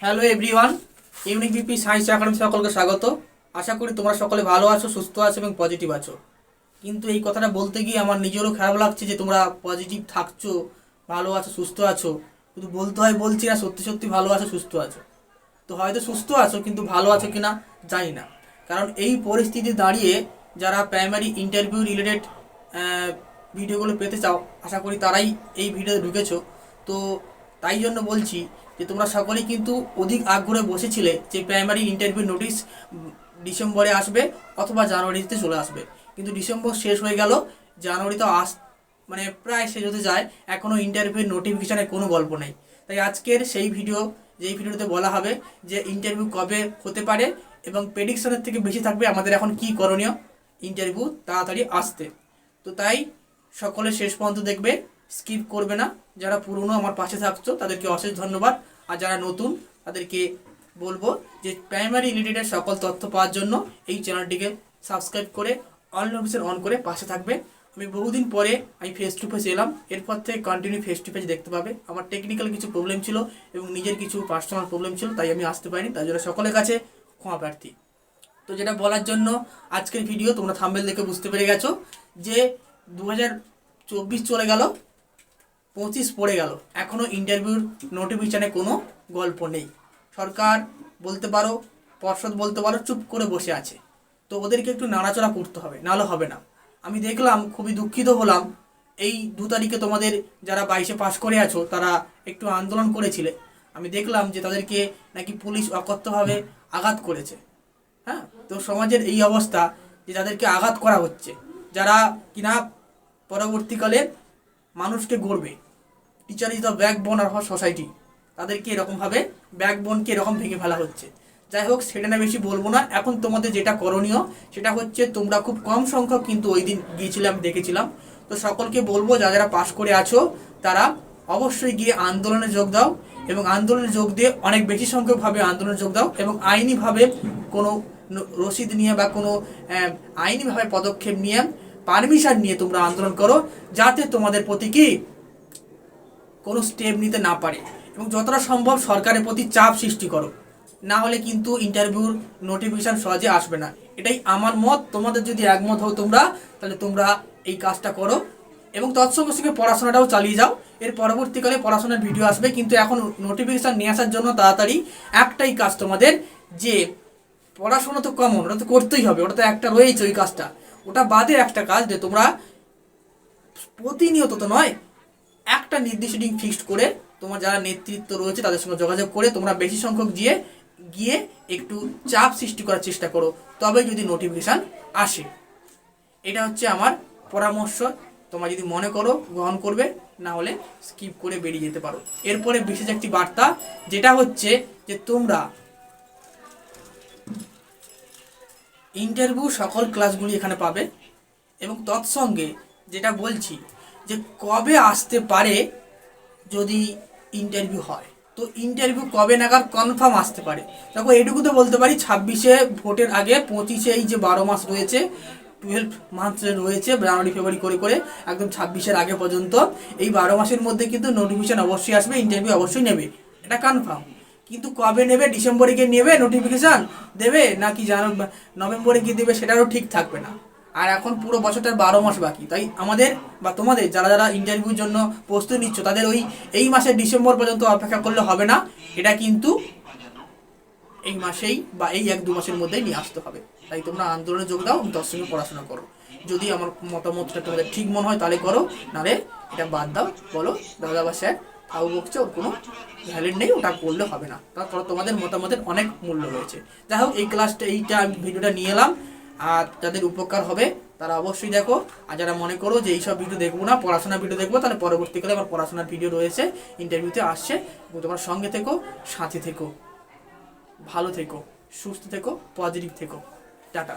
Hello everyone, unique BP science academy সকলকে স্বাগত। আশা করি তোমরা সকলে ভালো আছো, সুস্থ আছো এবং পজিটিভ আছো। কিন্তু এই কথাটা বলতে গিয়ে আমার নিজেরও খারাপ লাগছে যে তোমরা পজিটিভ থাকছো, ভালো আছো, সুস্থ আছো। শুধু বলতে হয় বলছি না, সত্যি সত্যি ভালো আছো, সুস্থ আছো। তো হয়তো সুস্থ আছো কিন্তু ভালো আছো কিনা জানি না। কারণ এই পরিস্থিতি দাঁড়িয়ে যারা প্রাইমারি ইন্টারভিউ রিলেটেড ভিডিওগুলো পেতে চাও, আশা করি তারাই এই ভিডিওতে ঢুকেছো। তো তাই জন্য বলছি যে তোমরা সকলেই কিন্তু অধিক আগ্রহে বসেছিলে যে প্রাইমারি ইন্টারভিউ নোটিশ ডিসেম্বরে আসবে অথবা জানুয়ারিতে চলে আসবে। কিন্তু ডিসেম্বর শেষ হয়ে গেল, জানুয়ারি তো মানে প্রায় শেষ হতে যায়, এখনও ইন্টারভিউ নোটিফিকেশানের কোনো গল্প নেই। তাই আজকের সেই ভিডিও, যেই ভিডিওতে বলা হবে যে ইন্টারভিউ কবে হতে পারে এবং প্রেডিকশনের থেকে বেশি থাকবে আমাদের এখন কি করণীয় ইন্টারভিউ তাড়াতাড়ি আসতে। তো তাই সকলে শেষ পর্যন্ত দেখবে, স্কিপ করবে না। যারা পুরনো আমার পাশে থাকছো তাদেরকে অশেষ ধন্যবাদ, আর যারা নতুন তাদেরকে বলবো যে প্রাইমারি রিলেটেড সকল তথ্য পাওয়ার জন্য এই চ্যানেলটিকে সাবস্ক্রাইব করে অল নোটিফিকেশন অন করে পাশে থাকবে। আমি বহুদিন পরে ফেস টু ফেস এলাম, এরপর থেকে কন্টিনিউ ফেস টু ফেস দেখতে পাবে। আমার টেকনিক্যাল কিছু প্রবলেম ছিল এবং নিজের কিছু পার্সোনাল প্রবলেম ছিল, তাই আমি আসতে পারিনি, তাই জন্য সকলের কাছে ক্ষমা প্রার্থী। তো যেটা বলার জন্য আজকের ভিডিও, তোমরা থাম্বনেল দেখে বুঝতে পেরে গেছো যে 2024 চলে গেল, 25 পড়ে গেল, এখনও ইন্টারভিউর নোটিফিকেশানে কোনো গল্প নেই। সরকার বলতে পারো, পর্ষদ বলতে পারো, চুপ করে বসে আছে। তো ওদেরকে একটু নাড়াচড়া করতে হবে, নাহলে হবে না। আমি দেখলাম, খুবই দুঃখিত হলাম, এই 2 তারিখে তোমাদের যারা 22-এ পাশ করে আছো তারা একটু আন্দোলন করেছিলে। আমি দেখলাম যে তাদেরকে নাকি পুলিশ অকথ্যভাবে আঘাত করেছে। হ্যাঁ, তো সমাজের এই অবস্থা যে যাদেরকে আঘাত করা হচ্ছে, যারা কিনা পরবর্তীকালে মানুষকে গড়বে, teacher is the backbone of society, তাদেরকে এরকমভাবে ব্যাকবোনকে এরকম ভেঙে ফেলা হচ্ছে। যাই হোক, সেটা না বেশি বলবো না। এখন তোমাদের যেটা করণীয় সেটা হচ্ছে, তোমরা খুব কম সংখ্যক কিন্তু ওই দিন গিয়েছিলাম, দেখেছিলাম। তো সকলকে বলবো যারা যারা পাশ করে আছো তারা অবশ্যই গিয়ে আন্দোলনে যোগ দাও এবং আন্দোলনে যোগ দিয়ে অনেক বেশি সংখ্যকভাবে আন্দোলনে যোগ দাও এবং আইনিভাবে কোনো রসিদ নিয়ে বা কোনো আইনিভাবে পদক্ষেপ নিয়ে, পারমিশন নিয়ে তোমরা আন্দোলন করো, যাতে তোমাদের প্রতি কি কোনো স্টেপ নিতে না পারে। এবং যতটা সম্ভব সরকারের প্রতি চাপ সৃষ্টি করো, না হলে কিন্তু ইন্টারভিউর নোটিফিকেশান সহজে আসবে না। এটাই আমার মত। তোমাদের যদি একমত হও তোমরা, তাহলে তোমরা এই কাজটা করো এবং তৎসঙ্গে সঙ্গে পড়াশোনাটাও চালিয়ে যাও। এর পরবর্তীকালে পড়াশোনার ভিডিও আসবে, কিন্তু এখন নোটিফিকেশান নিয়ে আসার জন্য তাড়াতাড়ি একটাই কাজ তোমাদের, যে পড়াশোনা তো কমন, ওটা তো করতেই হবে, ওটা তো একটা রয়েছে ওই কাজটা। ওটা বাদে একটা কাজ, যে তোমরা প্রতিনিয়ত তো নয়, একটা নির্দিষ্ট দিন ফিক্সড করে তোমার যারা নেতৃত্ব রয়েছে তাদের সঙ্গে যোগাযোগ করে তোমরা বেশি সংখ্যক গিয়ে একটু চাপ সৃষ্টি করার চেষ্টা করো, তবে যদি নোটিফিকেশান আসে। এটা হচ্ছে আমার পরামর্শ। তোমরা যদি মনে করো গ্রহণ করবে, না হলে স্কিপ করে বেরিয়ে যেতে পারো। এরপরে বিশেষ একটি বার্তা, যেটা হচ্ছে যে তোমরা ইন্টারভিউ সকল ক্লাসগুলি এখানে পাবে এবং তৎসঙ্গে যেটা বলছি যে কবে আসতে পারে যদি ইন্টারভিউ হয়, তো ইন্টারভিউ কবে নাগাদ কনফার্ম আসতে পারে। দেখো, এইটুকু তো বলতে পারি, 26-এ ভোটের আগে, 25-এ এই যে 12 মাস রয়েছে, 12 মান্থ রয়েছে, জানুয়ারি ফেব্রুয়ারি করে করে একদম 26-এর আগে পর্যন্ত, এই 12 মাসের মধ্যে কিন্তু নোটিফিকেশান অবশ্যই আসবে, ইন্টারভিউ অবশ্যই নেবে, এটা কনফার্ম। কিন্তু কবে নেবে, ডিসেম্বরে গিয়ে নেবে নোটিফিকেশান দেবে নাকি নভেম্বরে গিয়ে দেবে, সেটারও ঠিক থাকবে না। আর এখন পুরো বছরটার 12 মাস বাকি। তাই আমাদের বা তোমাদের যারা যারা ইন্টারভিউর জন্য প্রস্তুতি নিচ্ছ, তাদের এই মাসের ডিসেম্বর পর্যন্ত অপেক্ষা করলে হবে না, এটা কিন্তু এই মাসেই বা এই 1-2 মাসের মধ্যেই নিয়ে আসতে হবে। তাই তোমরা আন্দোলনে যোগ দাও, তার সঙ্গে পড়াশোনা করো। যদি আমার মতামতটা তোমাদের ঠিক মনে হয় তাহলে করো, নাহলে এটা বাদ দাও, বলো দাদা বা স্যার তাও বকছে, ওর কোনো ভ্যালিড নেই, ওটা করলে হবে না। তারপর তোমাদের মতামতের অনেক মূল্য রয়েছে। যাই হোক, এইটা ভিডিওটা নিয়ে এলাম, আর যাদের উপকার হবে তারা অবশ্যই দেখো। আর যারা মনে করো যে এইসব ভিডিও দেখবো না, পড়াশোনার ভিডিও দেখবো, তাহলে পরবর্তীকালে আমার পড়াশোনার ভিডিও রয়েছে, ইন্টারভিউতে আসছে। এবং তোমার সঙ্গে থেকো, সাথে থেকো, ভালো থেকো, সুস্থ থেকো, পজিটিভ থেকো। টাটা।